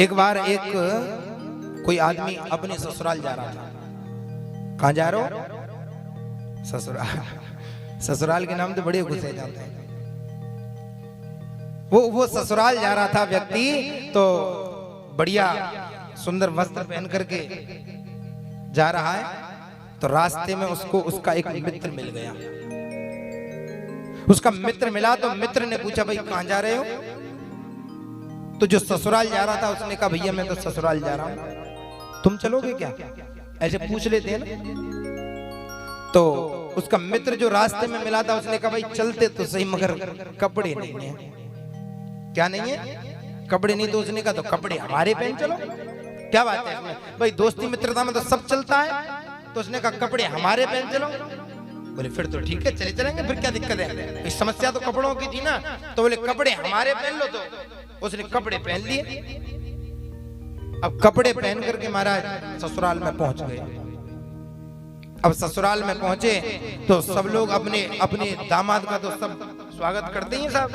एक बार एक कोई आदमी अपने ससुराल जा रहा था। कहाँ जा रहे हो? ससुराल। ससुराल के नाम तो बड़े गुस्से जाते हैं। वो ससुराल जा रहा था व्यक्ति, तो बढ़िया सुंदर वस्त्र पहन करके जा रहा है। तो रास्ते में उसको उसका एक मित्र मिल गया। उसका मित्र मिला तो मित्र ने पूछा, भाई कहाँ जा रहे हो? तो जो ससुराल जा रहा था उसने कहा, भैया मैं तो ससुराल जा रहा हूं, तुम चलोगे क्या? ऐसे पूछ लेते हैं ना। तो उसका मित्र जो रास्ते में मिला था उसने कहा, भाई चलते तो सही मगर कपड़े नहीं है। क्या नहीं है? कपड़े नहीं। तो उसने कहा, तो कपड़े हमारे पहन चलो। क्या बात है इसमें? भाई दोस्ती मित्रता में तो सब चलता है। तो उसने कहा, कपड़े हमारे पहन चलो। बोले फिर तो ठीक है, चले चलेंगे, फिर क्या दिक्कत है? इस समस्या तो कपड़ों की थी ना। तो बोले कपड़े हमारे पहन लो। तो उसने कपड़े पहन लिए। अब कपड़े पहन करके महाराज ससुराल में पहुंच गए। अब ससुराल में पहुंचे तो सब लोग अपने अपने दामाद का तो सब स्वागत करते ही साहब।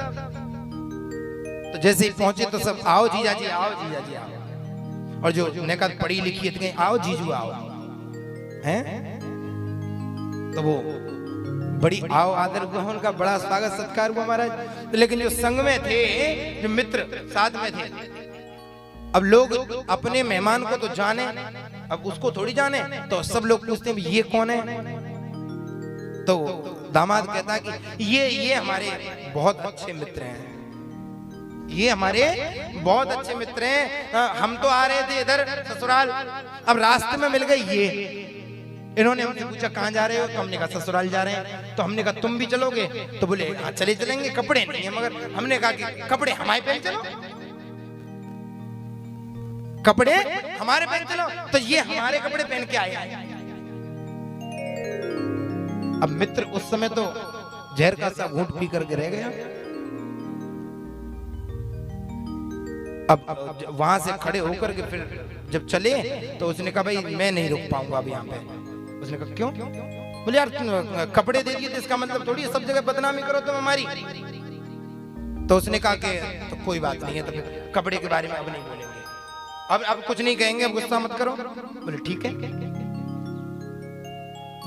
तो जैसे ही पहुंचे तो सब, आओ जीजा जी, आओ जीजा जी, आओ। और जो नेकद पढ़ी लिखी है, आओ जीजू आओ, हैं? तो वो बड़ी आओ आदर हुआ, उनका बड़ा स्वागत सत्कार हुआ महाराज। लेकिन जो संग में थे, जो मित्र साथ में थे, अब लोग अपने मेहमान को तो जाने, अब उसको थोड़ी जाने। तो सब लोग पूछते हैं, ये कौन है? तो दामाद कहता है कि ये हमारे बहुत अच्छे मित्र हैं, ये हमारे बहुत अच्छे मित्र हैं। हम तो आ रहे थे इधर ससुराल, अब रास्ते में मिल गए ये। इन्होंने हमसे पूछा, कहाँ जा रहे हो? तो हमने कहा ससुराल जा रहे हैं। तो हमने कहा तुम भी चलोगे? तो बोले हाँ चले चलेंगे, कपड़े नहीं है। मगर हमने कहा कि कपड़े हमारे पहन चलो, कपड़े हमारे पहन चलो। तो ये हमारे कपड़े पहन के आए। अब मित्र उस समय तो जहर का सा घूंट पी करके रह गया। अब वहां से खड़े होकर के फिर जब चले तो उसने कहा, भाई मैं नहीं रुक पाऊंगा अब यहाँ पे। उसने कहा क्यों? बोले यार कपड़े दे दिए तो इसका मतलब थोड़ी सब जगह बदनामी करो तुम हमारी। तो उसने कहा कि तो कोई बात नहीं है, तो फिर कपड़े के बारे में अब नहीं बोलेंगे, अब कुछ नहीं कहेंगे, अब गुस्सा मत करो। बोले ठीक है।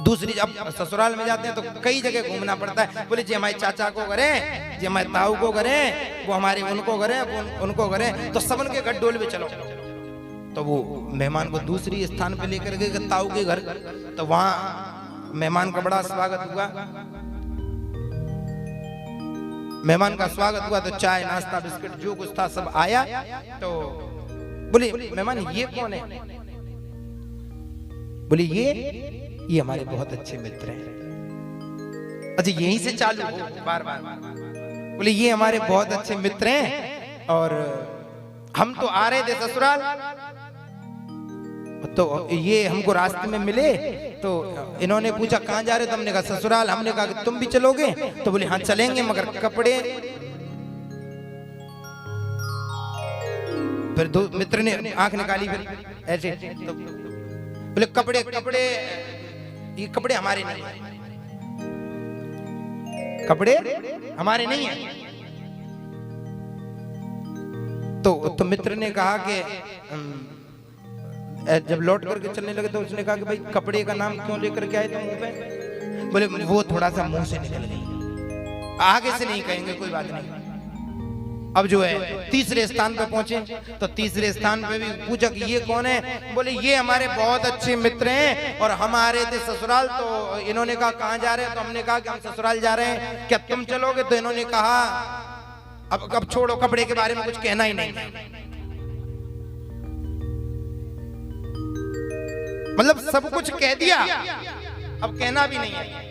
दूसरी जब ससुराल में जाते हैं तो कई जगह घूमना पड़ता है। बोले जी हमारे चाचा को करें, जी हमारे ताऊ को करें, वो हमारे उनको करें, उनको करें, तो सब उनके घर डोल में चलो। तो वो मेहमान को दूसरी स्थान पे लेकर गए ताऊ के घर। तो वहां मेहमान का बड़ा स्वागत हुआ। मेहमान का स्वागत हुआ तो चाय नाश्ता बिस्किट जो कुछ था सब आया। तो बोले मेहमान ये कौन है? बोले ये हमारे बहुत अच्छे मित्र हैं। अच्छा यहीं से चालू हो बार बार। बोले ये हमारे बहुत अच्छे मित्र हैं और हम तो आ रहे थे ससुराल, तो ये हमको रास्ते में मिले। तो इन्होंने पूछा कहाँ जा रहे? तो हमने कहा ससुराल। हमने कहा कि तुम भी चलोगे? तो बोले हाँ चलेंगे, मगर कपड़े। फिर दो मित्र ने आंख निकाली फिर ऐसे। तो बोले कपड़े ये कपड़े हमारे नहीं है, कपड़े हमारे नहीं है। तो मित्र ने कहा कि जब लौट करके चलने लगे तो उसने कहा कि भाई कपड़े का नाम क्यों लेकर के आए तुम मुंह पे? बोले वो थोड़ा सा मुंह से निकल गई, आगे से नहीं कहेंगे, कोई बात नहीं। अब जो है तीसरे स्थान पे पहुंचे तो तीसरे स्थान पे भी पूछा कि ये कौन है? बोले ये हमारे बहुत अच्छे मित्र हैं और हम आ रहे थे sसुराल। तो इन्होंने कहा कहाँ जा रहे हैं? तो हमने कहा कि हम ससुराल जा रहे हैं, क्या तुम चलोगे? तो इन्होंने कहा अब छोड़ो, कपड़े के बारे में कुछ कहना ही नहीं, मतलब सब कुछ कह दिया, अब कहना भी नहीं है।